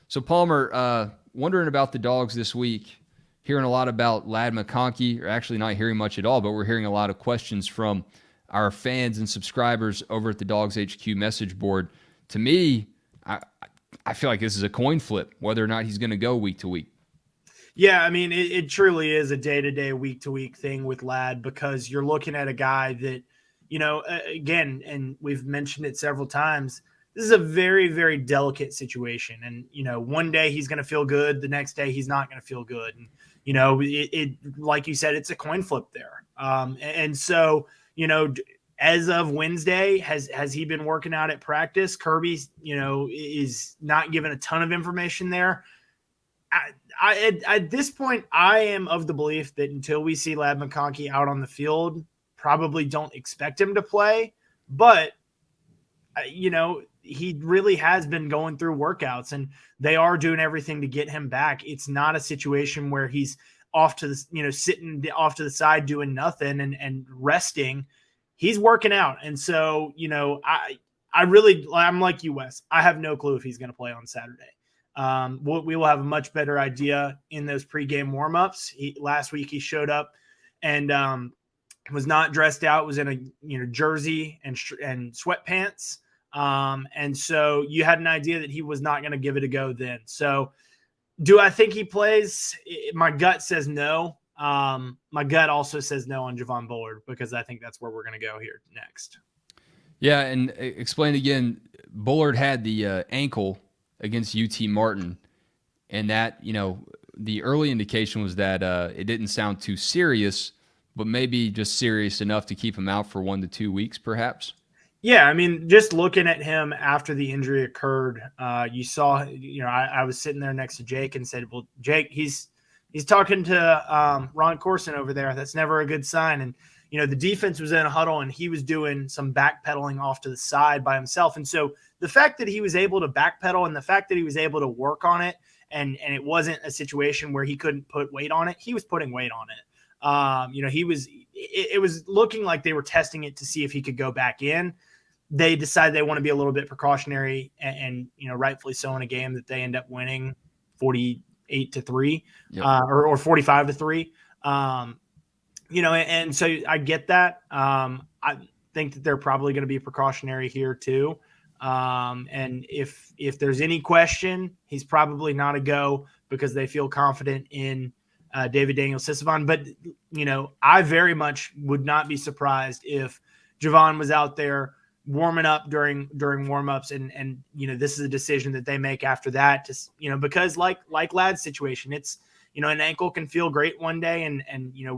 So Palmer, wondering about the Dogs this week. Hearing a lot about Ladd McConkey, or actually not hearing much at all, but we're hearing a lot of questions from our fans and subscribers over at the DawgsHQ message board. To me, I feel like this is a coin flip whether or not he's going to go week to week. Yeah, I mean, it truly is a day-to-day, week-to-week thing with Ladd because you're looking at a guy that, again, and we've mentioned it several times, this is a very, very delicate situation. And, one day he's going to feel good. The next day he's not going to feel good. And, like you said, it's a coin flip there. And so, as of Wednesday, has he been working out at practice? Kirby, is not given a ton of information there. At this point, I am of the belief that until we see Ladd McConkey out on the field, probably don't expect him to play. But, he really has been going through workouts and they are doing everything to get him back. It's not a situation where he's off to the, sitting off to the side doing nothing and resting. He's working out. And so, I'm like you, Wes. I have no clue if he's going to play on Saturday. We will have a much better idea in those pregame warmups. Last week he showed up and was not dressed out, was in a jersey and sweatpants. And so you had an idea that he was not going to give it a go then. So do I think he plays? My gut says no. My gut also says no on Javon Bullard because I think that's where we're going to go here next. Yeah, and explain again, Bullard had the ankle against UT Martin, and that, the early indication was that it didn't sound too serious, but maybe just serious enough to keep him out for 1 to 2 weeks, perhaps. Yeah, I mean, just looking at him after the injury occurred, you saw, I was sitting there next to Jake and said, well, Jake, he's talking to Ron Corson over there. That's never a good sign. And, the defense was in a huddle and he was doing some backpedaling off to the side by himself. And so the fact that he was able to backpedal and the fact that he was able to work on it and it wasn't a situation where he couldn't put weight on it, he was putting weight on it. It was looking like they were testing it to see if he could go back in. They decided they want to be a little bit precautionary and rightfully so in a game that they end up winning 48-3 Yep. or 45-3. And so I get that. I think that they're probably going to be precautionary here too. And if there's any question, he's probably not a go because they feel confident in David Daniel-Sisavon. But, I very much would not be surprised if Javon was out there warming up during warmups and this is a decision that they make after that to, because like Ladd's situation, it's, an ankle can feel great one day and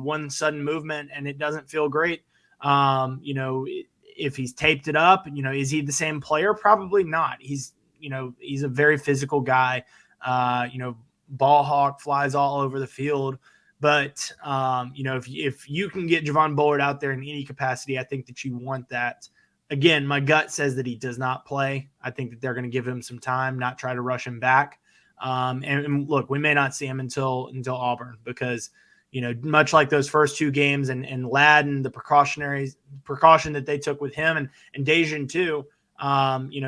one sudden movement and it doesn't feel great. If he's taped it up, is he the same player? Probably not. He's a very physical guy, ball hawk, flies all over the field. But, if you can get Javon Bullard out there in any capacity, I think that you want that. Again, my gut says that he does not play. I think that they're going to give him some time, not try to rush him back. And look, we may not see him until Auburn because, much like those first two games and Ladd and the precaution that they took with him and Dejan too,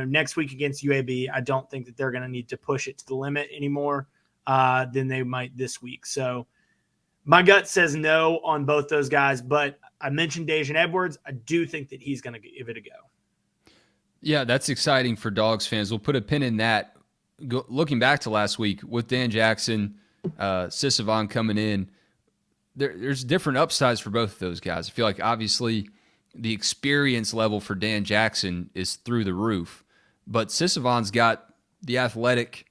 next week against UAB, I don't think that they're going to need to push it to the limit anymore than they might this week. So my gut says no on both those guys, but I mentioned Dejan Edwards. I do think that he's going to give it a go. Yeah, that's exciting for Dogs fans. We'll put a pin in that. Looking back to last week with Dan Jackson, Sisavon coming in, there's different upsides for both of those guys. I feel like obviously the experience level for Dan Jackson is through the roof, but Sisavon's got the athletic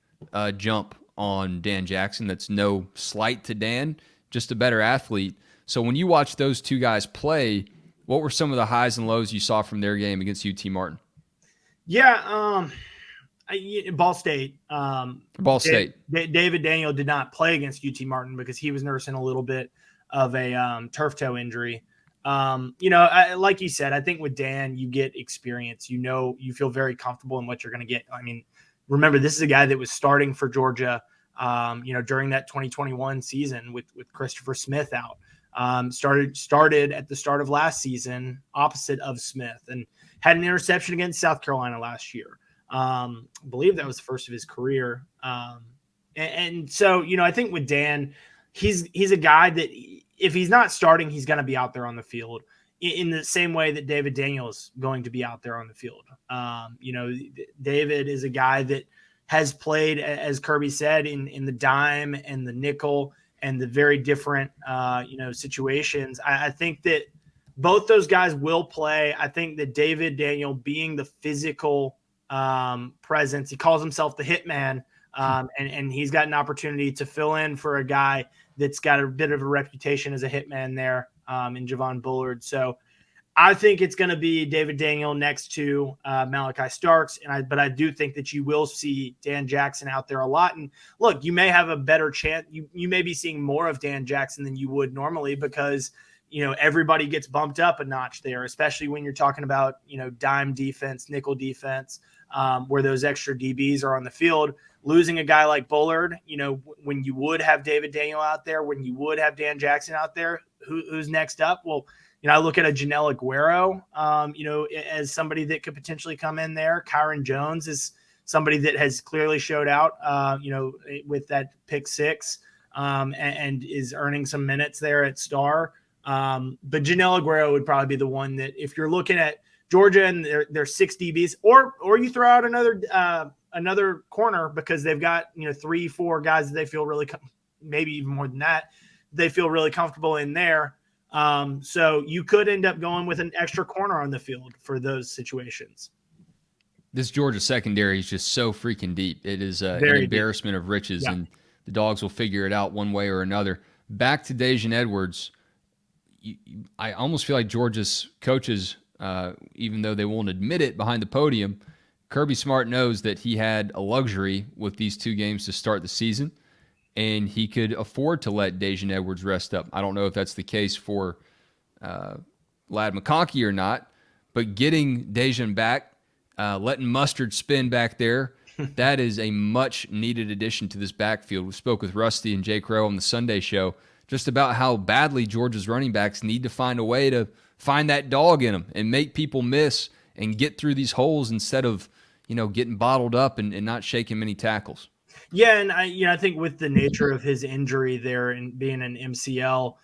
jump on Dan Jackson. That's no slight to Dan, just a better athlete. So when you watch those two guys play, what were some of the highs and lows you saw from their game against UT Martin? Yeah, Ball State. David Daniel did not play against UT Martin because he was nursing a little bit of a turf toe injury. Like you said, I think with Dan, you get experience. You feel very comfortable in what you're going to get. I mean, remember, this is a guy that was starting for Georgia, during that 2021 season with Christopher Smith out. Started at the start of last season opposite of Smith and had an interception against South Carolina last year. I believe that was the first of his career. And so, I think with Dan, he's a guy that if he's not starting, he's going to be out there on the field in the same way that David Daniel is going to be out there on the field. David is a guy that has played, as Kirby said, in the dime and the nickel and the very different, situations. I think that both those guys will play. I think that David Daniel being the physical presence, he calls himself the hitman, and he's got an opportunity to fill in for a guy that's got a bit of a reputation as a hitman there in Javon Bullard. So I think it's going to be David Daniel next to Malachi Starks, but I do think that you will see Dan Jackson out there a lot. And look, you may have a better chance. You may be seeing more of Dan Jackson than you would normally because everybody gets bumped up a notch there, especially when you're talking about dime defense, nickel defense, where those extra DBs are on the field. Losing a guy like Bullard, when you would have David Daniel out there, when you would have Dan Jackson out there, who's next up? Well, I look at a Janelle Aguero, as somebody that could potentially come in there. Kyron Jones is somebody that has clearly showed out, with that pick six, and is earning some minutes there at star. But Janelle Aguero would probably be the one that if you're looking at Georgia and their 6 DBs, or you throw out another corner because they've got 3-4 guys that they feel really maybe even more than that they feel really comfortable in there. So you could end up going with an extra corner on the field for those situations. This Georgia secondary is just so freaking deep. It is an embarrassment of riches, and the Dogs will figure it out one way or another. Back to Daijun Edwards. I almost feel like Georgia's coaches, even though they won't admit it behind the podium, Kirby Smart knows that he had a luxury with these 2 games to start the season, and he could afford to let Daijun Edwards rest up. I don't know if that's the case for Ladd McConkey or not, but getting Daijun back, letting Mustard spin back there, that is a much-needed addition to this backfield. We spoke with Rusty and Jay Crow on the Sunday show just about how badly Georgia's running backs need to find a way to find that dog in them and make people miss and get through these holes instead of getting bottled up and not shaking many tackles. Yeah, and I think with the nature of his injury there and being an MCL,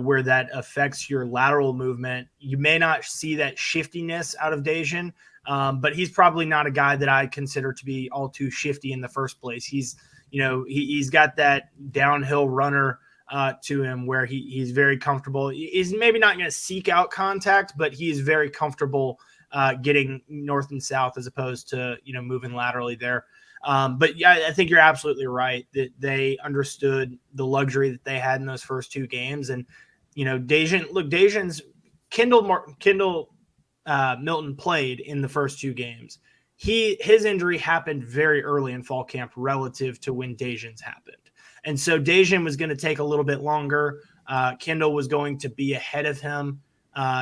where that affects your lateral movement, you may not see that shiftiness out of Daijun, but he's probably not a guy that I consider to be all too shifty in the first place. He's got that downhill runner to him where he's very comfortable. He's maybe not going to seek out contact, but he is very comfortable getting north and south as opposed to moving laterally there. But yeah, I think you're absolutely right that they understood the luxury that they had in those first 2 games. And, Daijun's Kendall Milton played in the first 2 games. His injury happened very early in fall camp relative to when Daijun's happened. And so Daijun was going to take a little bit longer. Kendall was going to be ahead of him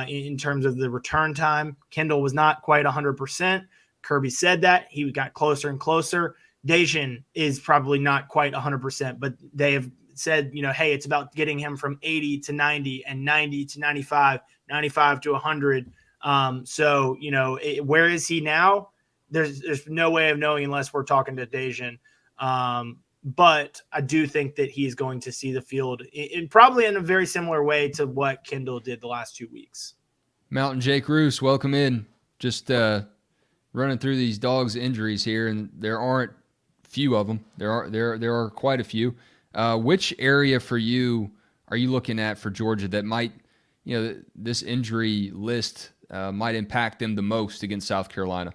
in terms of the return time. Kendall was not quite 100%. Kirby said that. He got closer and closer. Daijun is probably not quite 100%, but they have said, hey, it's about getting him from 80 to 90 and 90 to 95, 95 to 100. So, where is he now? There's no way of knowing unless we're talking to Daijun. But I do think that he's going to see the field probably in a very similar way to what Kendall did the last 2 weeks. Mountain Jake Roos, welcome in. Just running through these Dogs injuries here, and there aren't few of them. There are quite a few. Which area for you are you looking at for Georgia that might, this injury list might impact them the most against South Carolina?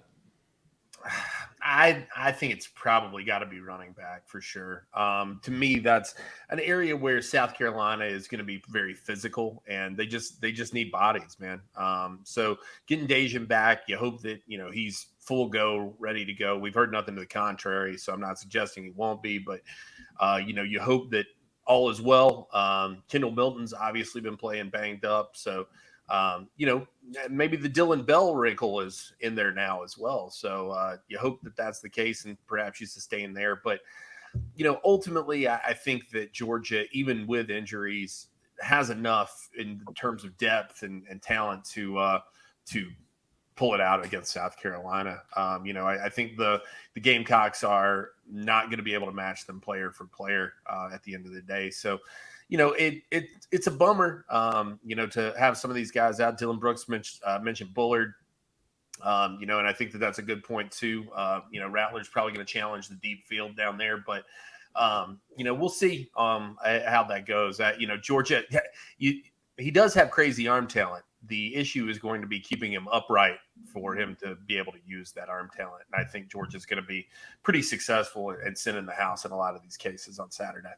I think it's probably got to be running back for sure. To me, that's an area where South Carolina is going to be very physical, and they just need bodies, man. So getting Daijun back, you hope that he's full go, ready to go. We've heard nothing to the contrary, so I'm not suggesting he won't be, but you hope that all is well. Kendall Milton's obviously been playing banged up, so. Maybe the Dylan Bell wrinkle is in there now as well. So you hope that that's the case and perhaps you sustain there. But, ultimately, I think that Georgia, even with injuries, has enough in terms of depth and talent to pull it out against South Carolina. I think the Gamecocks are not going to be able to match them player for player at the end of the day. So, it's a bummer, to have some of these guys out. Dylan Brooks mentioned Bullard, and I think that's a good point too. Rattler's probably going to challenge the deep field down there, but we'll see how that goes. Georgia, he does have crazy arm talent. The issue is going to be keeping him upright for him to be able to use that arm talent. And I think Georgia's going to be pretty successful and sending the house in a lot of these cases on Saturday.